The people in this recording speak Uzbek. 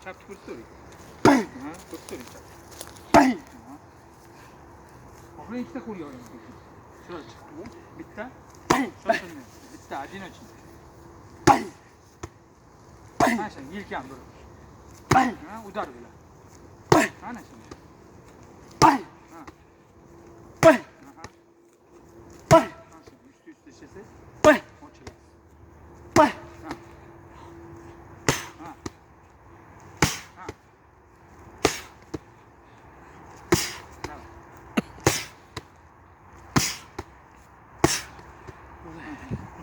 chapni ko'rsatavering. Ko'rsatavering chapni. Oxiri ikkita qo'lga oling. Shular chiqdi. Bitta. Shoshilmay. Bitta одиночный. Mana shu yelkam bir. Udar bilan. Mana shu.